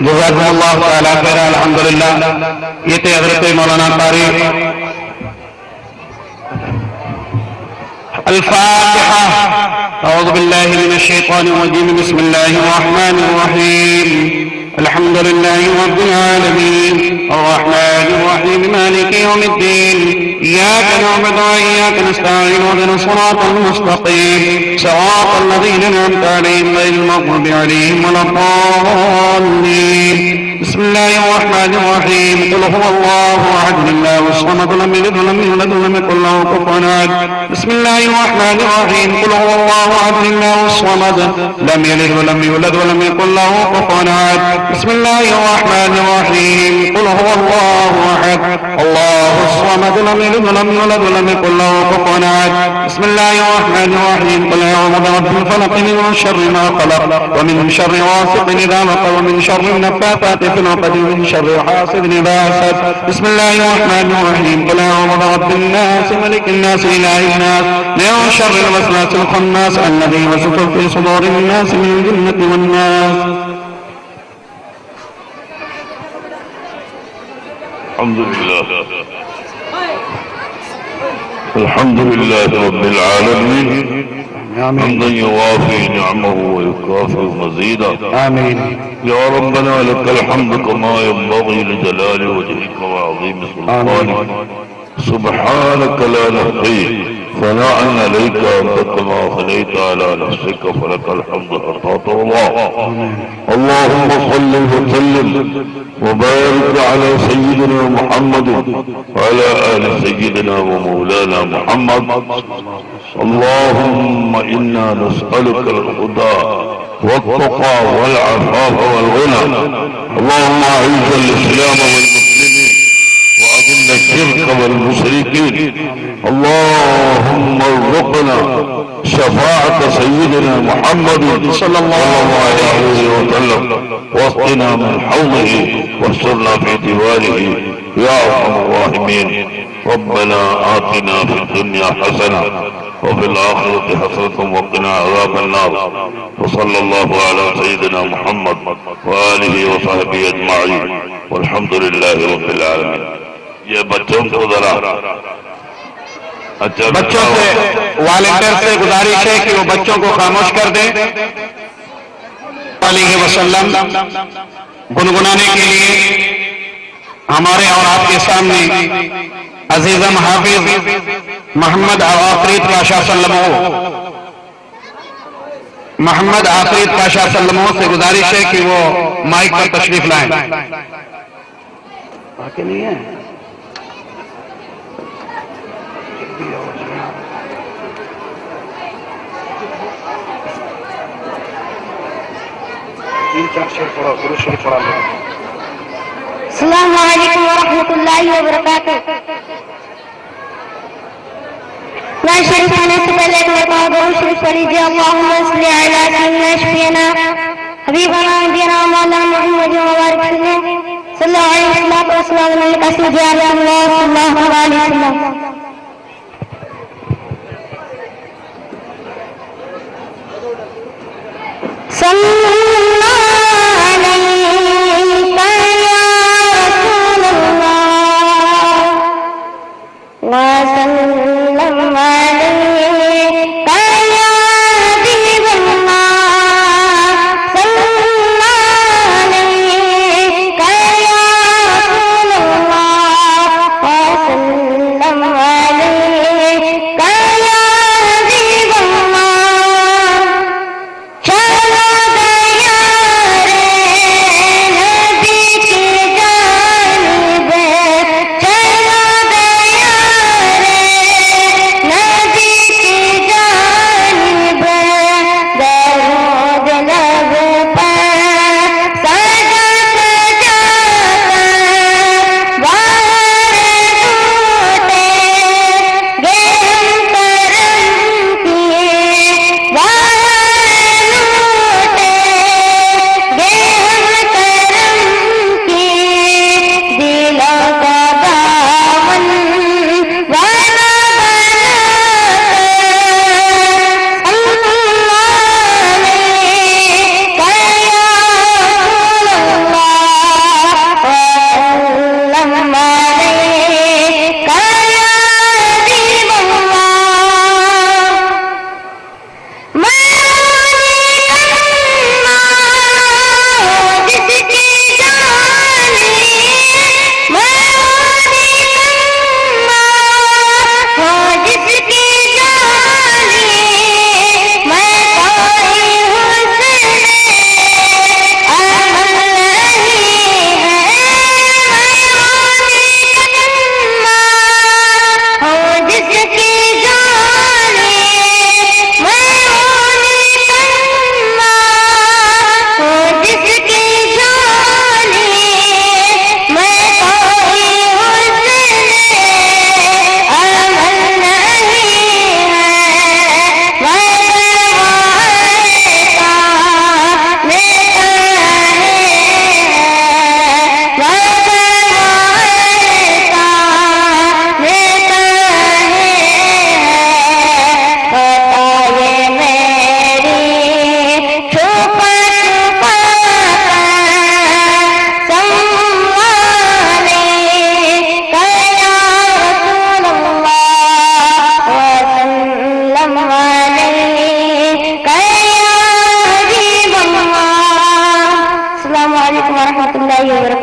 جزاکم اللہ تعالیٰ خیر. الحمدللہ. یہ تھے حضرت مولانا قاری. الفاتحہ. اعوذ باللہ من الشیطان الرجیم. بسم اللہ الرحمن الرحیم. الحمد للہ رب العالمین الرحمن الرحیم مالک یوم الدین إياك نعبد وإياك نستعين اهدنا الصراط المستقيم صراط الذين أنعمت عليهم غير المغضوب عليهم ولا الضالين. بسم الله الرحمن الرحيم. قل هو الله أحد الله الصمد لم يلد ولم يولد ولم يكن له كفوا أحد. بسم الله الرحمن الرحيم. قل هو الله أحد الله الصمد لم يلد ولم يولد ولم يكن له كفوا أحد. بسم الله الرحمن الرحيم. قل هو الله أحد الله الصمد لم يلد ولم يولد ولم يكن له كفوا أحد. بسم الله الرحمن الرحيم. قل أعوذ برب الفلق من شر ما خلق ومن شر غاسق إذا وقب ومن شر النفاثات في العقد ومن شر حاسد إذا حسد. بسم الله الرحمن الرحيم. قل أعوذ برب الناس ملك الناس إله الناس من شر الوسواس الخناس الذي يوسوس في صدور الناس من الجنة والناس. الحمد لله رب العالمين حمدا يوافي نعمه ويكافئ مزيدا. آمين. يا ربنا لك الحمد كما ينبغي لجلال وجهك وعظيم سلطانك. سبحانك لا نحصي ثناء عليك أنت كما ثنيت على نفسك فلك الحمد حتى ترضى. اللهم صل وسلم وبارك على سيدنا محمد وعلى آل سيدنا ومولانا محمد. اللهم إنا نسألك الهدى والتقى والعفاف والغنى. اللهم أعز الإسلام والمسلمين وأذل الشرك والمشركين. اللهم ارزقنا شفاعة سيدنا محمد صلى الله عليه وسلم واسقنا من حوضه واحشرنا في ديوانه يا أرحم الراحمين. ربنا آتنا في الدنيا حسنة وفي الآخرة حسنة وقنا عذاب النار. وصلى الله على سيدنا محمد وآله وصحبه أجمعين والحمد لله رب العالمين. یہ بچوں کو ذرا بچوں سے والدین سے گزارش ہے کہ وہ بچوں کو خاموش کر دیں. علیہ وسلم گنگنانے کے لیے ہمارے اور آپ کے سامنے عزیزم حافظ محمد آفریت پاشا سلمو محمد آفریت پاشا سلمو سے گزارش ہے کہ وہ مائک پر تشریف لائیں. باقی نہیں ہے. السلام علیکم ورحمۃ اللہ وبرکاتہ. قرآن شریف پڑھنے سے پہلے ایک مرتبہ درود شریف پڑھ لیجیے. اللہم صل علی سیدنا شفیعنا حبیبنا نبینا مولانا محمد مبارک صلی اللہ علیہ وسلم علیہ وسلم صلی اللہ علیہ وسلم.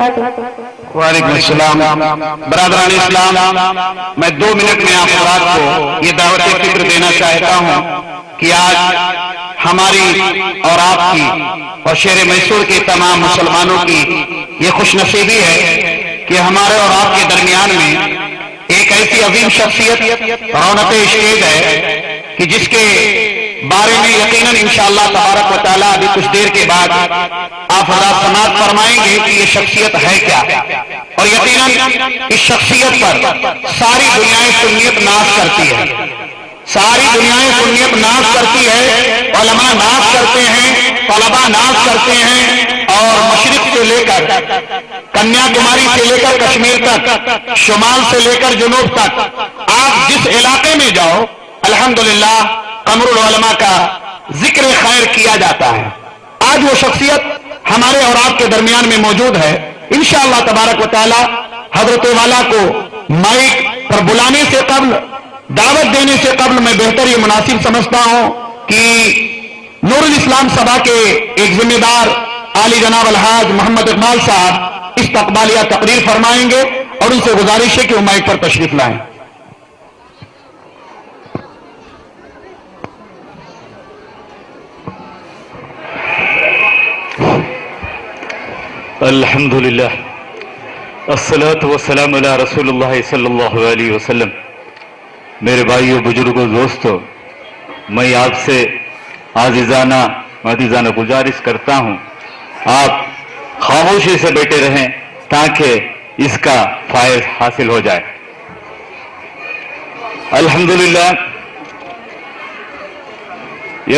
وبرکاتہ۔ وعلیکم السلام۔ برادران اسلام، میں 2 منٹ میں آپ حضرات کو یہ دعوت فکر دینا چاہتا ہوں کہ آج ہماری اور آپ کی اور شہر میسور کے تمام مسلمانوں کی یہ خوش نصیبی ہے کہ ہمارے اور آپ کے درمیان میں ایک ایسی عظیم شخصیت رونق اسٹیج ہے کہ جس کے بارے میں یقیناً انشاءاللہ تبارک و تعالیٰ ابھی کچھ دیر کے بعد آپ حضرات سماعت فرمائیں گے کہ یہ شخصیت ہے کیا، اور یقیناً اس شخصیت پر ساری دنیا سنیت ناز کرتی ہے، ساری دنیا سنیت ناز کرتی ہے، علماء ناز کرتے ہیں، طلباء ناز کرتے ہیں، اور مشرق سے لے کر کنیا کماری سے لے کر کشمیر تک، شمال سے لے کر جنوب تک، آپ جس علاقے میں جاؤ الحمدللہ قمر العلماء کا ذکر خیر کیا جاتا ہے۔ آج وہ شخصیت ہمارے اور آپ کے درمیان میں موجود ہے۔ انشاءاللہ تبارک و تعالی حضرت والا کو مائک پر بلانے سے قبل، دعوت دینے سے قبل میں بہتر یہ مناسب سمجھتا ہوں کہ نور الاسلام سبھا کے ایک ذمہ دار عالی جناب الحاج محمد اقبال صاحب استقبالیہ تقریر فرمائیں گے، اور ان سے گزارش ہے کہ وہ مائک پر تشریف لائیں۔ الحمدللہ الصلاۃ والسلام علی رسول اللہ صلی اللہ علیہ وسلم۔ میرے بھائیوں، بزرگوں، دوستوں، میں آپ سے عزیزانہ گزارش کرتا ہوں آپ خاموشی سے بیٹھے رہیں تاکہ اس کا فائد حاصل ہو جائے۔ الحمدللہ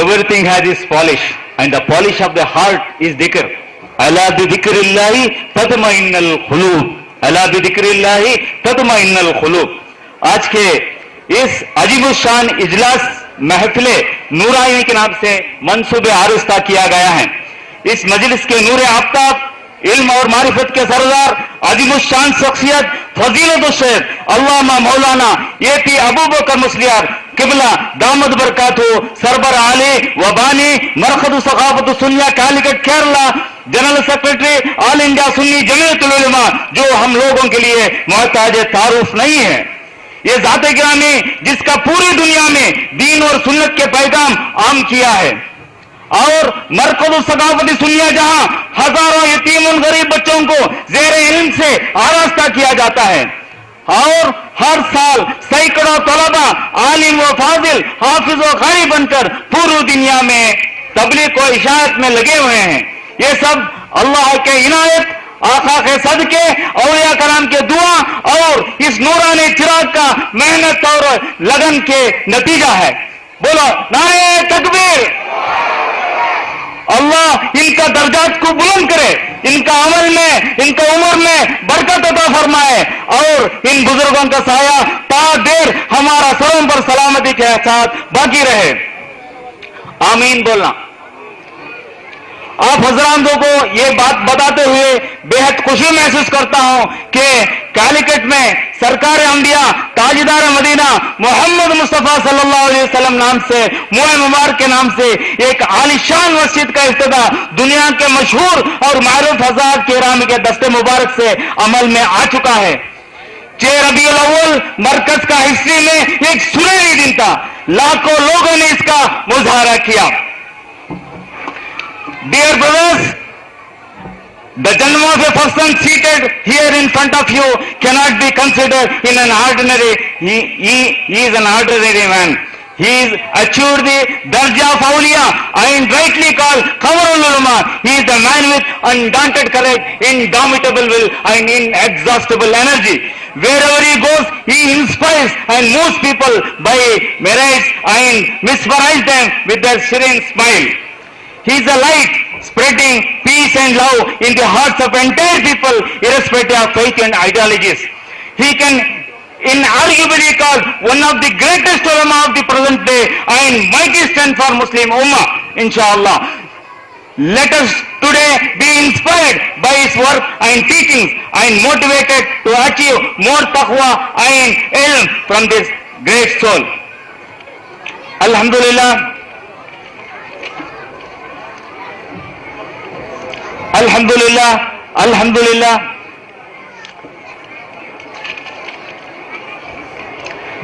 everything has its polish and the polish of the heart is dhikr. الا بذکر اللہ تطمئن القلوب، الا بذکر اللہ تطمئن القلوب۔ آج کے اس عجیب الشان اجلاس محفل نورانی کے نام سے منصوب آرستہ کیا گیا ہے۔ اس مجلس کے نور آفتاب، علم اور معرفت کے سردار، عظیم الشان شخصیت، فضیلت الشیخ علامہ مولانا A.P. ابوبکر مسلیار قبلہ دامت برکاتہ سربر عالی و بانی مرکز ثقافت سنیہ کالیکٹ کیرلا، جنرل سیکرٹری آل انڈیا سنی جمعیت العلماء، جو ہم لوگوں کے لیے محتاج تعارف نہیں ہے۔ یہ ذات گرامی جس کا پوری دنیا میں دین اور سنت کے پیغام عام کیا ہے، اور مرکز ثقافتی سنیہ جہاں ہزاروں یتیم غریب بچوں کو زیر علم سے آراستہ کیا جاتا ہے، اور ہر سال سینکڑوں طلباء عالم و فاضل حافظ و قاری بن کر پوری دنیا میں تبلیغ و اشاعت میں لگے ہوئے ہیں۔ یہ سب اللہ کے عنایت، آقا کے صدقے، اولیاء کرام کے دعا اور اس نورانی چراغ کا محنت اور لگن کے نتیجہ ہے۔ بولو نعرہ تکبیر۔ اللہ ان کا درجات کو بلند کرے، ان کا عمل میں، ان کا عمر میں برکت عطا فرمائے، اور ان بزرگوں کا سایہ تا دیر ہمارا سروں پر سلامتی کے ساتھ باقی رہے۔ آمین بولنا۔ آپ حضرات کو یہ بات بتاتے ہوئے بے حد خوشی محسوس کرتا ہوں کہ کالیکٹ میں سرکار انبیاء تاجدار مدینہ محمد مصطفیٰ صلی اللہ علیہ وسلم نام سے، موئے مبارک کے نام سے ایک عالیشان مسجد کا افتتاح دنیا کے مشہور اور معروف حضرات کرام کے دست مبارک سے عمل میں آ چکا ہے۔ 6 ربیع الاول مرکز کا ہسٹری میں ایک سنہری دن تھا، لاکھوں لوگوں نے اس کا مظاہرہ کیا۔ Dear brothers, the janm of a person seated here in front of you cannot be considered in an ordinary. He is an ordinary man. He is achieved the darja of awliya and rightly called Qamarul Ulama. He is the man with undaunted courage, indomitable will and inexhaustible energy. Wherever he goes, he inspires and moves people by merits and mesmerizes them with their serene smile. He is a light spreading peace and love in the hearts of entire people, irrespective of faith and ideologies. He can inarguably called one of the greatest ulama of the present day and mighty strength for Muslim Ummah, inshallah. Let us today be inspired by his work and teachings and motivated to achieve more taqwa and ilm from this great soul. Alhamdulillah. الحمدللہ الحمدللہ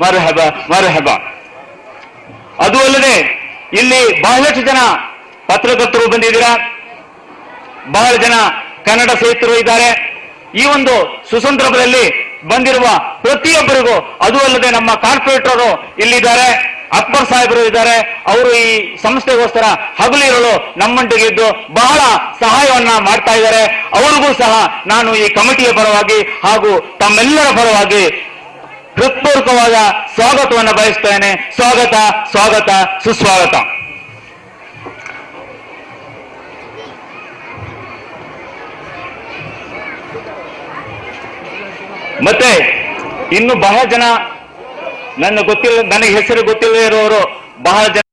ಮರಹಬ ಮರಹಬ। ಅದು ಅಲ್ಲದೆ ಇಲ್ಲಿ ಬಹಳಷ್ಟು ಜನ ಪತ್ರಕರ್ತರು ಬಂದಿದ್ದೀರಾ, ಬಹಳ ಜನ ಕನ್ನಡ ಸಾಹಿತ್ಯರು ಇದ್ದಾರೆ। ಈ ಒಂದು ಸುಸಂದರ್ಭದಲ್ಲಿ ಬಂದಿರುವ ಪ್ರತಿಯೊಬ್ಬರಿಗೂ, ಅದು ಅಲ್ಲದೆ ನಮ್ಮ ಕಾರ್ಪೊರೇಟರ್ ಇಲ್ಲಿದ್ದಾರೆ, ಅಕ್ಬರ್ ಸಾಹೇಬರು ಇದ್ದಾರೆ, ಅವರು ಈ ಸಂಸ್ಥೆಗೋಸ್ಕರ ಹಗಲಿರುಳು ನಮ್ಮೊಂದಿಗಿದ್ದು ಬಹಳ ಸಹಾಯವನ್ನ ಮಾಡ್ತಾ ಇದ್ದಾರೆ। ಅವರಿಗೂ ಸಹ ನಾನು ಈ ಕಮಿಟಿಯ ಪರವಾಗಿ ಹಾಗೂ ತಮ್ಮೆಲ್ಲರ ಪರವಾಗಿ ಹೃತ್ಪೂರ್ವಕವಾದ ಸ್ವಾಗತವನ್ನು ಬಯಸ್ತೇನೆ। ಸ್ವಾಗತ ಸ್ವಾಗತ ಸುಸ್ವಾಗತ। ಮತ್ತೆ ಇನ್ನು ಬಹಳ ಜನ ನನಗೆ ಹೆಸರು ಗೊತ್ತಿಲ್ಲದೆ ಇರೋರು ಬಹಳ ಜನ